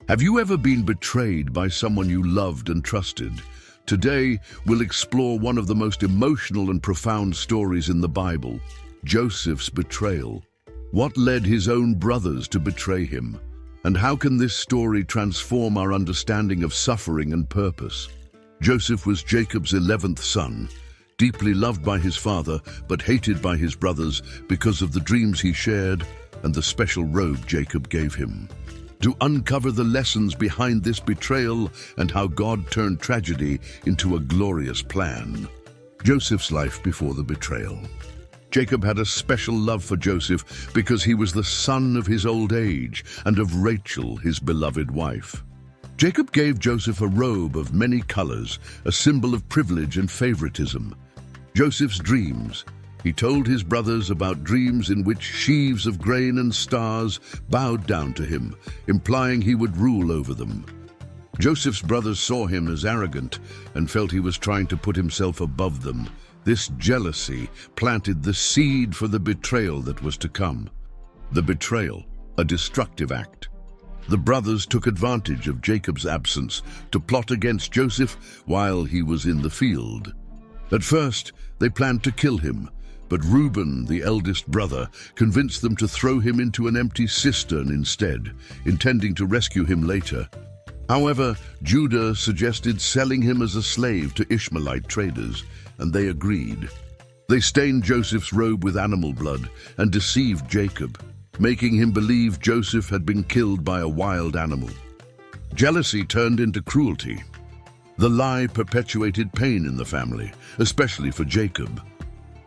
Have you ever been betrayed by someone you loved and trusted? Today, we'll explore one of the most emotional and profound stories in the Bible, Joseph's betrayal. What led his own brothers to betray him? And how can this story transform our understanding of suffering and purpose? Joseph was Jacob's 11th son, deeply loved by his father, but hated by his brothers because of the dreams he shared and the special robe Jacob gave him. To uncover the lessons behind this betrayal and how God turned tragedy into a glorious plan. Joseph's life before the betrayal. Jacob had a special love for Joseph because he was the son of his old age and of Rachel, his beloved wife. Jacob gave Joseph a robe of many colors, a symbol of privilege and favoritism. Joseph's dreams. He told his brothers about dreams in which sheaves of grain and stars bowed down to him, implying he would rule over them. Joseph's brothers saw him as arrogant and felt he was trying to put himself above them. This jealousy planted the seed for the betrayal that was to come. The betrayal, a destructive act. The brothers took advantage of Jacob's absence to plot against Joseph while he was in the field. At first, they planned to kill him, but Reuben, the eldest brother, convinced them to throw him into an empty cistern instead, intending to rescue him later. However, Judah suggested selling him as a slave to Ishmaelite traders, and they agreed. They stained Joseph's robe with animal blood and deceived Jacob, making him believe Joseph had been killed by a wild animal. Jealousy turned into cruelty. The lie perpetuated pain in the family, especially for Jacob.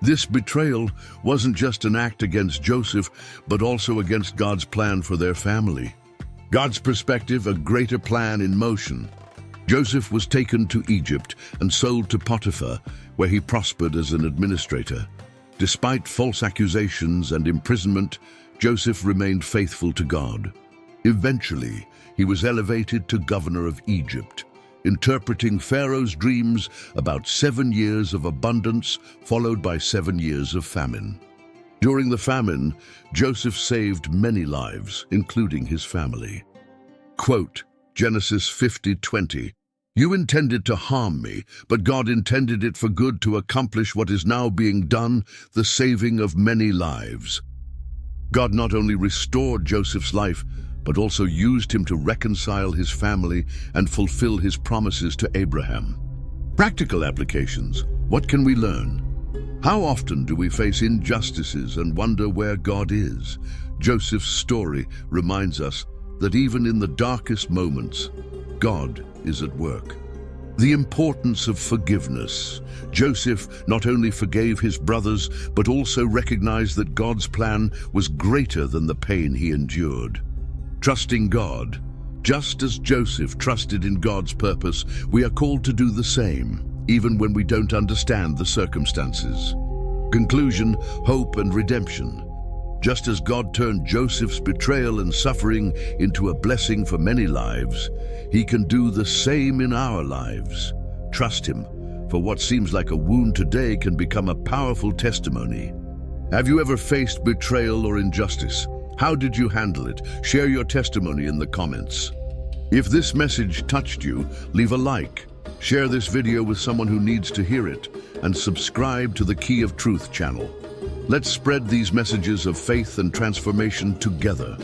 This betrayal wasn't just an act against Joseph, but also against God's plan for their family. God's perspective, a greater plan in motion. Joseph was taken to Egypt and sold to Potiphar, where he prospered as an administrator. Despite false accusations and imprisonment, Joseph remained faithful to God. Eventually, he was elevated to governor of Egypt, interpreting Pharaoh's dreams about 7 years of abundance followed by 7 years of famine. During the famine, Joseph saved many lives, including his family. Quote, Genesis 50:20, "You intended to harm me, but God intended it for good to accomplish what is now being done, the saving of many lives." God not only restored Joseph's life, but also used him to reconcile his family and fulfill his promises to Abraham. Practical applications. What can we learn? How often do we face injustices and wonder where God is? Joseph's story reminds us that even in the darkest moments, God is at work. The importance of forgiveness. Joseph not only forgave his brothers, but also recognized that God's plan was greater than the pain he endured. Trusting God. Just as Joseph trusted in God's purpose, we are called to do the same, even when we don't understand the circumstances. Conclusion, hope and redemption. Just as God turned Joseph's betrayal and suffering into a blessing for many lives, he can do the same in our lives. Trust him, for what seems like a wound today can become a powerful testimony. Have you ever faced betrayal or injustice? How did you handle it? Share your testimony in the comments. If this message touched you, leave a like, share this video with someone who needs to hear it, and subscribe to the Key of Truth channel. Let's spread these messages of faith and transformation together.